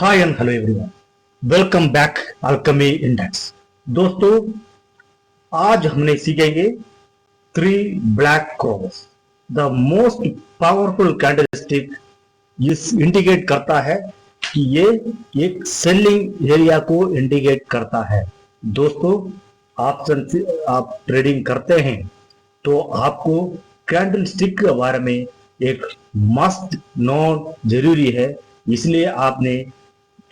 Hi and hello everyone, welcome back Alchemy index. दोस्तों, आज हमने सीखेंगे three black cross. The most powerful candlestick इस इंडिकेट करता है कि ये एक सेलिंग एरिया को इंडिकेट करता है। दोस्तों, आप ट्रेडिंग करते हैं तो आपको कैंडलस्टिक के बारे में एक मस्ट नॉन जरूरी है। इसलिए आपने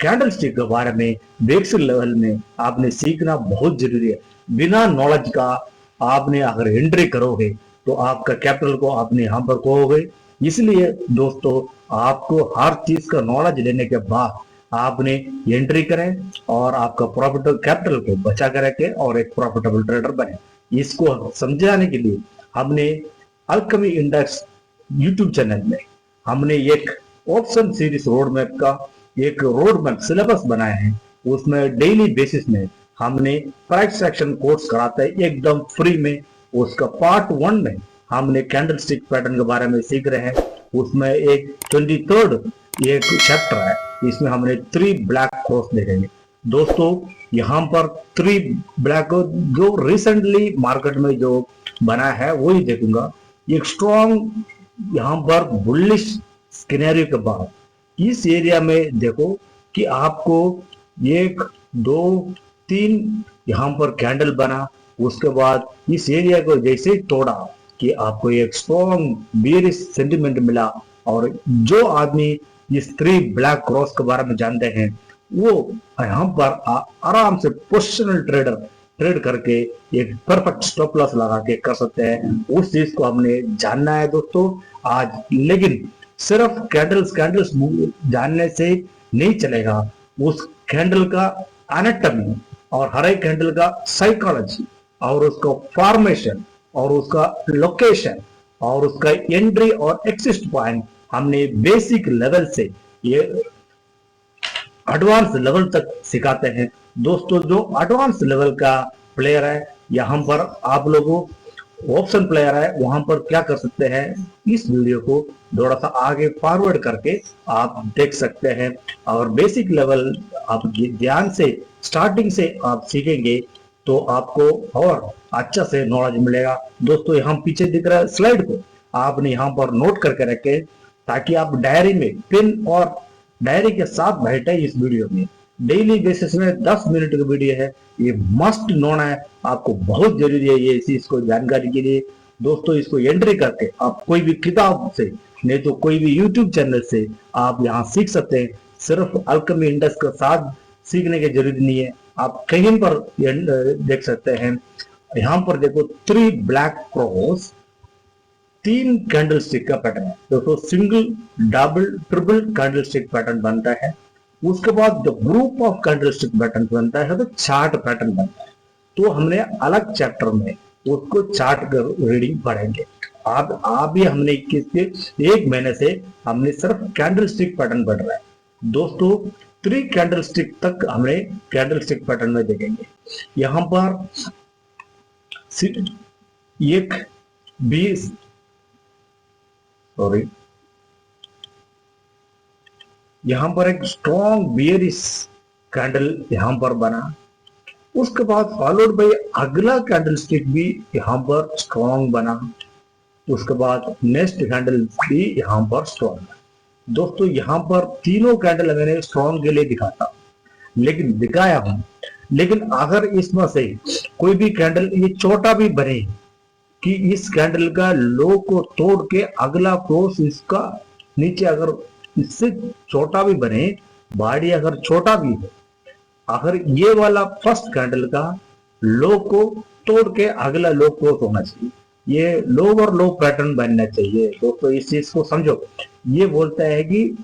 कैंडलस्टिक के बारे में बेसिक लेवल में आपने सीखना बहुत जरूरी है। बिना नॉलेज का आपने अगर एंट्री करोगे तो आपका कैपिटल को आपने यहाँ पर खोओगे। इसलिए दोस्तों, आपको हर चीज का नॉलेज लेने के बाद आपने एंट्री करें और आपका प्रॉफिटेबल कैपिटल को बचा कर रखें और एक प्रॉफिटेबल ट्रेडर बने। इसको समझाने के लिए हमने अल्केमी इंडेक्स यूट्यूब चैनल में हमने एक ऑप्शन सीरीज रोड मैप का एक रोड मैप सिलेबस बनाए हैं। उसमें डेली बेसिस में हमने प्राइस सेक्शन कोर्स कराते हैं एकदम फ्री में। उसका पार्ट 1 में हमने कैंडलस्टिक पैटर्न के बारे में सीख रहे हैं। उसमें एक 23rd एक चैप्टर है, इसमें हमने 3 ब्लैक क्रॉस देखेंगे। दोस्तों, यहाँ पर 3 ब्लैक जो रिसेंटली मार्केट में जो बना है वही देखूंगा। एक स्ट्रॉन्ग यहाँ पर बुलिश स्किनेरियो के बाद इस एरिया में देखो कि आपको 1 2 3 यहाँ पर कैंडल बना। उसके बाद इस एरिया को जैसे ही तोड़ा कि आपको एक स्ट्रॉन्ग बेयरिश सेंटिमेंट मिला। और जो आदमी इस 3 ब्लैक क्रॉस के बारे में जानते हैं वो यहाँ पर आराम से पोजिशनल ट्रेडर ट्रेड करके एक परफेक्ट स्टॉप लॉस लगा के कर सकते हैं। उस चीज को हमने जानना है दोस्तों आज। लेकिन सिर्फ कैंडल्स कैंडल्स जानने से नहीं चलेगा। उस कैंडल का एनाटॉमी और हर एक कैंडल का साइकोलॉजी और उसका फॉर्मेशन और उसका लोकेशन और उसका एंट्री और एक्सिस्ट पॉइंट हमने बेसिक लेवल से ये एडवांस लेवल तक सिखाते हैं। दोस्तों, जो एडवांस लेवल का प्लेयर है यहाँ पर आप लोगों ऑप्शन प्लेयर है वहां पर क्या कर सकते हैं, इस वीडियो को थोड़ा सा आगे फॉरवर्ड करके आप देख सकते हैं। और बेसिक लेवल आप ध्यान से स्टार्टिंग से आप सीखेंगे तो आपको और अच्छा से नॉलेज मिलेगा। दोस्तों, यहाँ पीछे दिख रहा है स्लाइड को आपने यहाँ पर नोट करके रखे ताकि आप डायरी में पेन और डायरी के साथ बैठे इस वीडियो में। डेली बेसिस में 10 मिनट की वीडियो है, ये मस्ट नोन है, आपको बहुत जरूरी है ये इस को जानकारी के लिए। दोस्तों, इसको एंट्री करके आप कोई भी किताब से नहीं तो कोई भी यूट्यूब चैनल से आप यहाँ सीख सकते हैं। सिर्फ अल्केमी इंडेक्स के साथ सीखने की जरूरत नहीं है, आप कहीं पर देख सकते हैं। यहाँ पर देखो 3 ब्लैक क्रॉस 3 कैंडल स्टिक का पैटर्न है दोस्तों। Single double triple candle stick pattern बनता है। उसके बाद जब group of candle stick pattern बनता है तो चार्ट पैटर्न बनता है। तो हमने अलग चैप्टर में उसको चार्ट रीडिंग पढ़ेंगे। आप भी हमने किसके 1 महीने से हमने सिर्फ कैंडल स्टिक पैटर्न पढ़ रहा है। दोस्तों, 3 कैंडल स्टिक तक हमने कैंडल स्टिक पैटर्न में देखेंगे। यहाँ पर एक 20 सॉरी यहां पर एक स्ट्रॉन्ग बियरिश कैंडल यहां पर बना। उसके बाद फॉलोड बाय अगला कैंडल स्टिक भी यहां पर स्ट्रॉन्ग बना। उसके बाद नेक्स्ट कैंडल भी यहां पर स्ट्रॉन्ग। दोस्तों, यहां पर तीनों कैंडल मैंने स्ट्रॉन्ग के लिए दिखाता लेकिन दिखाया हूं। लेकिन अगर इसमें से कोई भी कैंडल ये छोटा भी बने कि इस कैंडल का लो को तोड़ के अगला क्लोज इसका नीचे अगर इससे छोटा भी बने, बॉडी अगर छोटा भी है, अगर ये वाला फर्स्ट कैंडल का लो को तोड़ के अगला लो क्लोज होना चाहिए। ये लोअर लो पैटर्न बनना चाहिए। दोस्तों, इस चीज को समझो। ये बोलता है कि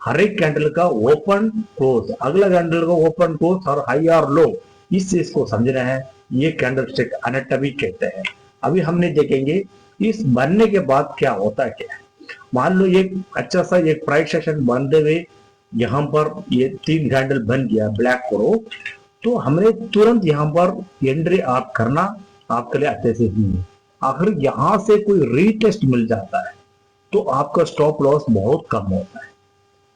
हर एक कैंडल का ओपन क्लोज अगला कैंडल का ओपन क्लोज और हाई और लो, इस चीज को समझना है। ये कैंडल स्टिक एनाटॉमी कहते हैं। अभी हमने देखेंगे इस बनने के बाद क्या होता है। क्या मान लो एक अच्छा सा एक प्राइस सेक्शन बनते हुए यहाँ पर ये 3 कैंडल बन गया ब्लैक करो, तो हमने तुरंत यहाँ पर एंट्री आप करना आपके लिए अच्छे से ही है। अगर यहाँ से कोई रीटेस्ट मिल जाता है तो आपका स्टॉप लॉस बहुत कम होता है।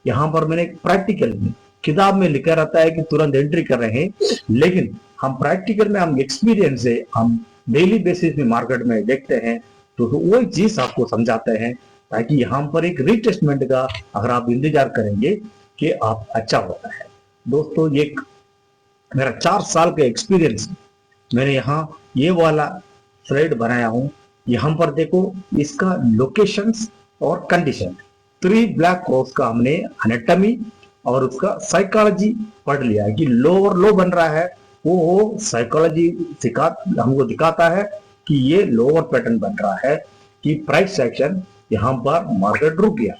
यहाँ पर मैंने प्रैक्टिकल में किताब में लिखा रहता है कि तुरंत एंट्री कर रहे हैं, लेकिन हम प्रैक्टिकल में, हम एक्सपीरियंस से, हम डेली बेसिस में मार्केट में देखते हैं, तो वही चीज आपको समझाते हैं, ताकि यहाँ पर एक रिटेस्टमेंट का अगर आप इंतजार करेंगे कि आप अच्छा होता है। दोस्तों ये मेरा 4 साल का एक्सपीरियंस, मैंने यहाँ ये वाला स्लाइड बनाया हूँ। यहाँ पर देखो इसका लोकेशंस और कंडीशन, 3 ब्लैक क्रॉस का हमने एनाटॉमी और उसका साइकोलॉजी पढ़ लिया है कि लो और लो बन रहा है, वो साइकोलॉजी हमको दिखाता है कि ये लोअर पैटर्न बन रहा है, कि प्राइस सेक्शन यहाँ पर मार्केट रुक गया।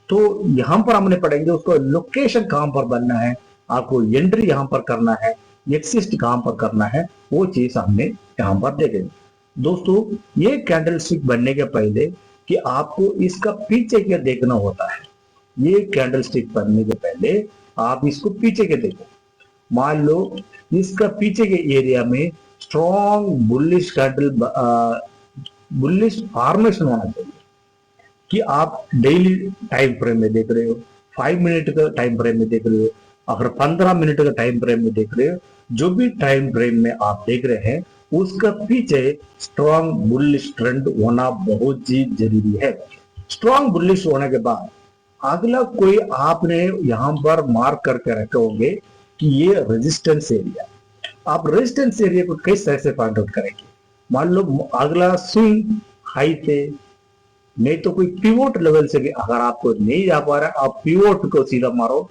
तो यहाँ पर हमने पढ़ेंगे उसको लोकेशन कहां पर बनना है, आपको एंट्री यहाँ पर करना है, एक्सिस्ट कहां पर करना है, वो चीज हमने यहाँ पर देखेंगे। दोस्तों ये कैंडल स्टिक बनने के पहले कि आपको इसका पीछे क्या देखना होता है, ये कैंडल स्टिक बनने के पहले आप इसको पीछे के देखो। मान लो इसका पीछे के एरिया में strong bullish candle, bullish formation होना चाहिए, कि आप डेली टाइम फ्रेम में देख रहे हो, 5 मिनट का टाइम फ्रेम में देख रहे हो, अगर 15 मिनट का टाइम फ्रेम में देख रहे हो, जो भी टाइम फ्रेम में आप देख रहे हैं उसका पीछे स्ट्रॉन्ग बुलिश ट्रेंड होना बहुत ही जरूरी है। स्ट्रॉन्ग बुलिश होने के बाद अगला कोई आपने यहां पर मार्क करके रखे होंगे कि ये रेजिस्टेंस एरिया, आप रेजिस्टेंस एरिया को किस तरह से फाइंड आउट करेंगे। मान लो अगला स्विंग हाई पे, नहीं तो कोई पिवोट लेवल से भी अगर आपको नहीं जा पा रहा, आप पिवोट को सीधा मारो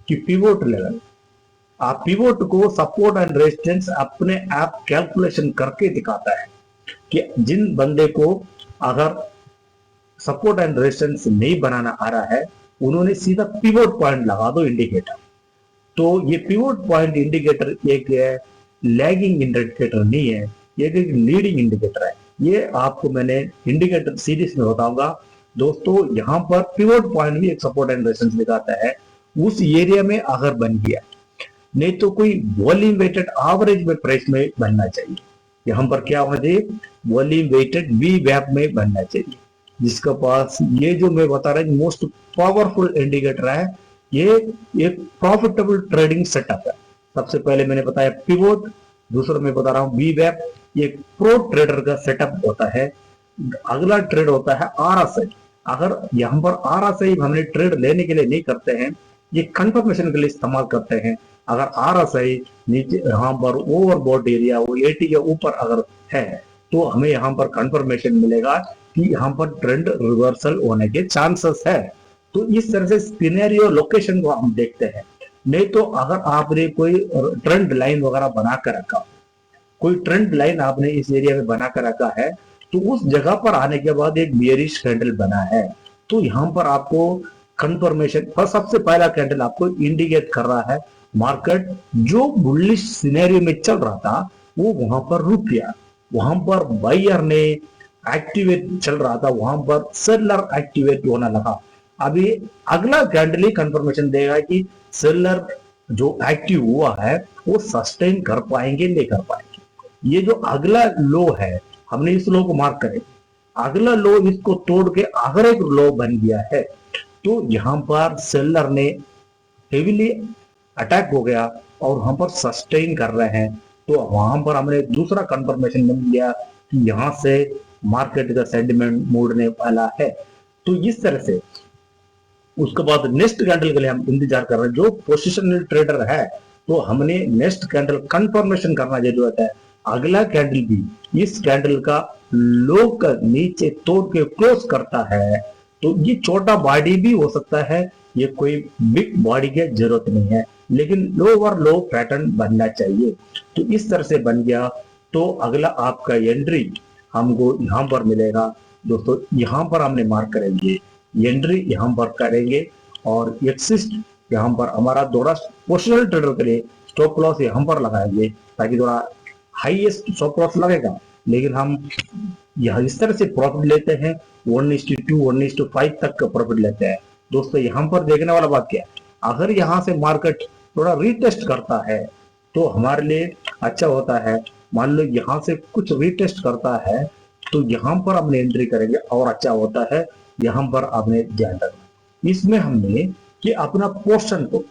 कि पिवोट लेवल, आप पिवोट को सपोर्ट एंड रेजिस्टेंस अपने आप कैलकुलेशन करके दिखाता है कि जिन बंदे को अगर सपोर्ट एंड रेजिस्टेंस नहीं बनाना आ रहा है, उन्होंने सीधा पिवोट पॉइंट लगा दो इंडिकेटर। तो ये पिवोट पॉइंट इंडिकेटर एक लैगिंग इंडिकेटर नहीं है, ये एक लीडिंग इंडिकेटर है। ये आपको मैंने इंडिकेटर सीरीज में बताऊंगा। दोस्तों यहाँ पर पिवोट पॉइंट भी एक सपोर्ट एंड रेजिस्टेंस दिखाता है, उस एरिया में अगर बन गया, नहीं तो कोई वॉल्यूम वेटेड एवरेज में प्राइस में बनना चाहिए। यहाँ पर क्या होना चाहिए, वॉल्यूम वेटेड वी वैप में बनना चाहिए, जिसका पास ये जो मैं बता रहा हूँ मोस्ट पावरफुल इंडिकेटर है, ये एक प्रॉफिटेबल ट्रेडिंग सेटअप है। सबसे पहले मैंने बताया पिवोट, दूसरा मैं बता रहा हूँ वी वैप, ये प्रो ट्रेडर का सेटअप होता है। अगला ट्रेड होता है आरएसआई। अगर यहाँ पर आरएसआई हमने ट्रेड लेने के लिए नहीं करते हैं, ये कंफर्मेशन के लिए इस्तेमाल करते हैं। अगर आरएसआई नीचे यहाँ पर ओवरबॉट एरिया वो 80 के ऊपर अगर है, तो हमें यहाँ पर कंफर्मेशन मिलेगा कि यहाँ पर ट्रेंड रिवर्सल होने के चांसेस है। तो इस तरह से सिनेरियो लोकेशन को हम देखते हैं। नहीं तो अगर आपने कोई ट्रेंड लाइन वगैरह बना कर रखा, कोई ट्रेंड लाइन आपने इस एरिया में बना कर रखा है, तो उस जगह पर आने के बाद एक बेयरिश कैंडल बना है, तो यहाँ पर आपको कंफर्मेशन, सबसे पहला कैंडल आपको इंडिकेट कर रहा है मार्केट जो बुलिश सिनेरियो में चल रहा था वो वहां पर रुक गया, वहां पर बायर ने एक्टिवेट चल रहा था, वहां पर सेलर एक्टिवेट होना लगा। अभी अगला कैंडल ही कंफर्मेशन देगा कि सेलर जो एक्टिव हुआ है वो सस्टेन कर पाएंगे नहीं कर पाएंगे। ये जो अगला लो है, हमने इस लो को मार्क करें, अगला लो इसको तोड़ के अगर एक लो बन गया है, तो यहाँ पर सेलर ने हेवीली अटैक हो गया और वहां पर सस्टेन कर रहे हैं, तो वहां पर हमने दूसरा कंफर्मेशन मिल गया कि यहाँ से मार्केट का सेंटिमेंट मोड़ने वाला है। तो इस तरह से उसके बाद नेक्स्ट कैंडल के लिए हम इंतजार कर रहे हैं। जो पोजिशनल ट्रेडर है, तो हमने नेक्स्ट कैंडल कंफर्मेशन करना जरूरत है। अगला कैंडल भी इस कैंडल का लो का नीचे तोड़ के क्लोज करता है, तो ये छोटा बॉडी भी हो सकता है, ये कोई बिग बॉडी की जरूरत नहीं है, लेकिन लोअर लो पैटर्न बनना चाहिए। तो इस तरह से बन गया, तो अगला आपका एंट्री हमको यहाँ पर मिलेगा। दोस्तों यहाँ पर हमने मार्क करेंगे, एंट्री यहाँ पर करेंगे और एक्सिस्ट यहाँ पर हमारा थोड़ा पोजिशनल ट्रेडर के लिए स्टॉप लॉस यहाँ पर लगाएंगे, ताकि थोड़ा हाईएस्ट स्टॉप लॉस लगेगा, लेकिन हम यह इस तरह से प्रॉफिट लेते हैं 1:2 1:5 तक का प्रॉफिट लेते हैं। दोस्तों यहाँ पर देखने वाला बात क्या है, अगर यहाँ से मार्केट थोड़ा रिटेस्ट करता है तो हमारे लिए अच्छा होता है। मान लो यहाँ से कुछ रिटेस्ट करता है तो यहाँ पर हमने एंट्री करेंगे और अच्छा होता है। यहाँ पर आपने ध्यान रखना, इसमें हमने कि अपना पोर्शन को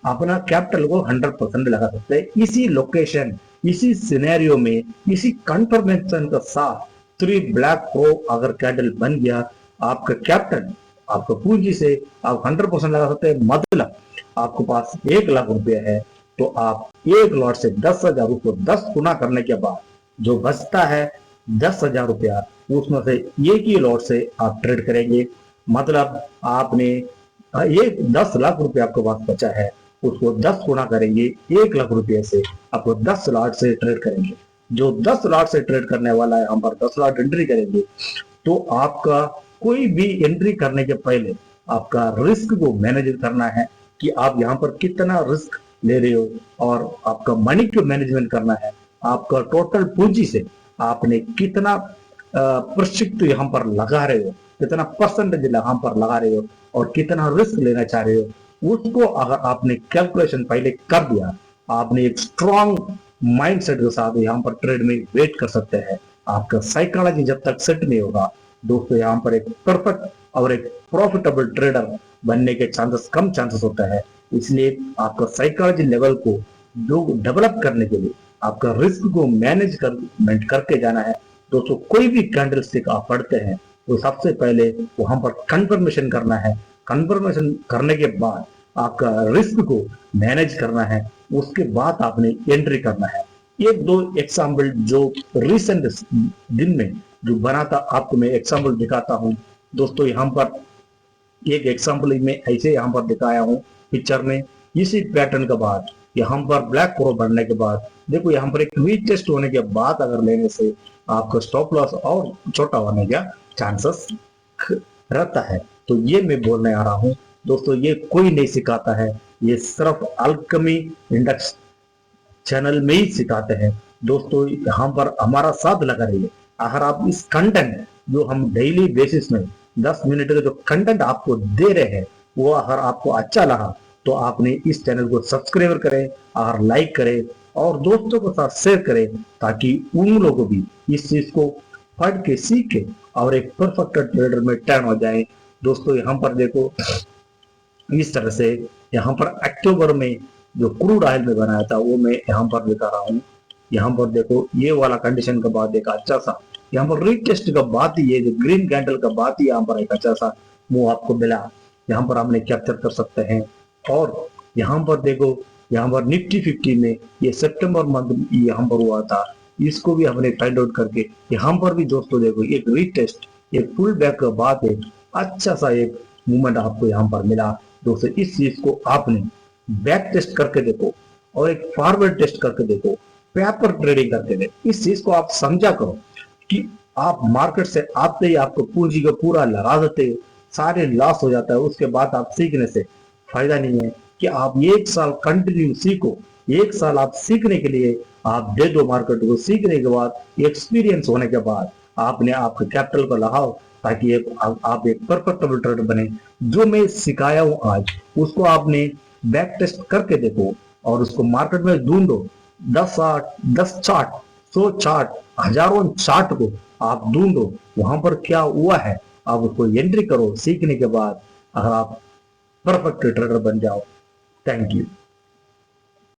अपना कैपिटल को 100% लगा सकते हैं इसी लोकेशन, इसी सिनेरियो में, इसी कंफर्मेशन के साथ। 3 ब्लैक प्रो अगर कैंडल बन गया, आपका कैपिटल, आपका पूंजी से आप 100% लगा सकते हैं। मतलब आपके पास 1 लाख रुपया है तो आप एक लॉट से 10,000 उसको 10 गुना करने के बाद जो बचता है 10,000 रुपया, उसमें से एक ही लॉट से आप ट्रेड करेंगे। मतलब आपने ये 10 लाख रुपया आपके पास बचा है, उसको 10 गुना करेंगे 1 लाख रुपये से, आपको 10 लॉट से ट्रेड करेंगे। जो 10 लॉट से ट्रेड करने वाला है, हम पर 10 लॉट एंट्री करेंगे, तो आपका कोई भी एंट्री करने के पहले आपका रिस्क को मैनेज करना है कि आप यहाँ पर कितना रिस्क ले रहे हो, और आपका मनी को मैनेजमेंट करना है। आपका टोटल पूंजी से आपने कितना प्रतिशत यहाँ पर लगा रहे हो, कितना परसेंटेज यहाँ पर लगा रहे हो, और कितना रिस्क लेना चाह रहे हो, उसको अगर आपने कैलकुलेशन पहले कर दिया, आपने एक स्ट्रॉन्ग माइंडसेट के साथ यहाँ पर ट्रेड में वेट कर सकते हैं। आपका साइकोलॉजी जब तक सेट नहीं होगा दोस्तों, यहाँ पर एक परफेक्ट और एक प्रॉफिटेबल ट्रेडर बनने के चांसेस कम चांसेस होता है। इसलिए आपका साइकोलॉजी लेवल को जो डेवलप करने के लिए आपका रिस्क को मैनेजमेंट करके जाना है। दोस्तों कोई भी कैंडल स्टिक आप पढ़ते हैं तो सबसे पहले वहां पर कंफर्मेशन करना है। कंफर्मेशन करने के बाद आपका रिस्क को मैनेज करना है, उसके बाद आपने एंट्री करना है। एक दो एग्जाम्पल जो रिसेंट दिन में जो बना था, आपको मैं एग्जाम्पल दिखाता हूँ। दोस्तों यहाँ पर एक एग्जाम्पल में ऐसे यहाँ पर दिखाया हूँ पिक्चर में। इसी पैटर्न के बाद यहाँ पर ब्लैक प्रो बनने के बाद देखो, यहाँ पर एक वीक टेस्ट होने के बाद अगर लेने से आपका स्टॉप लॉस और छोटा होने का चांसेस रहता है। तो ये मैं बोलने आ रहा हूँ दोस्तों, ये कोई नहीं सिखाता है, ये सिर्फ अल्केमी इंडेक्स चैनल में ही सिखाते हैं। दोस्तों यहाँ पर हमारा साथ लगा रहिए। अगर आप इस कंटेंट जो हम डेली बेसिस में 10 मिनट का जो कंटेंट आपको दे रहे हैं, वो अगर आपको अच्छा लगा तो आपने इस चैनल को सब्सक्राइब करें और लाइक करें और दोस्तों के साथ शेयर करें, ताकि उन लोगों को भी इस चीज को पढ़ के सीखे और एक परफेक्ट ट्रेडर में टर्न हो जाए। दोस्तों यहाँ पर देखो, इस तरह से यहाँ पर अक्टूबर में जो क्रूड ऑयल में बनाया था वो मैं यहाँ पर दिखा रहा हूँ। यहाँ पर देखो, ये वाला कंडीशन के बाद एक अच्छा सा यहाँ पर रीटेस्ट का बात ही, ये जो ग्रीन कैंडल का बात ही यहाँ पर एक अच्छा सा मूव आपको मिला, यहाँ पर हमने कैप्चर कर सकते हैं। और यहाँ पर देखो, यहाँ पर निफ्टी 50 में ये सितंबर मंथ यहाँ पर हुआ था, इसको भी हमने फाइंड आउट करके यहाँ पर भी दोस्तों देखो, एक रीटेस्ट, एक पुल बैक के बाद एक अच्छा सा एक मूवमेंट आपको यहाँ पर मिला। दोस्तों इस चीज को आपने बैक टेस्ट करके देखो और एक फॉरवर्ड टेस्ट करके देखो, पेपर ट्रेडिंग करके देखो। इस चीज को आप समझा करो कि आप मार्केट से आते ही आपको पूंजी को पूरा लगा देते हो, सारे लॉस हो जाता है। उसके बाद आप सीखने से फायदा नहीं है कि आप 1 साल कंटिन्यू सीखो। 1 साल आप सीखने के लिए आप दे दो मार्केट को। सीखने के बाद एक्सपीरियंस होने के बाद आपने आपके कैपिटल को लगाओ, ताकि आप एक परफेक्टेबल ट्रेडर बने। जो मैं सिखाया हूं आज, उसको आपने बैक टेस्ट करके देखो और उसको मार्केट में ढूंढो। 10 चार्ट, 100 चार्ट, हजारों चार्ट को आप ढूंढो, वहां पर क्या हुआ है आप उसको एंट्री करो। सीखने के बाद अगर आप परफेक्ट ट्रेडर बन जाओ। Thank you.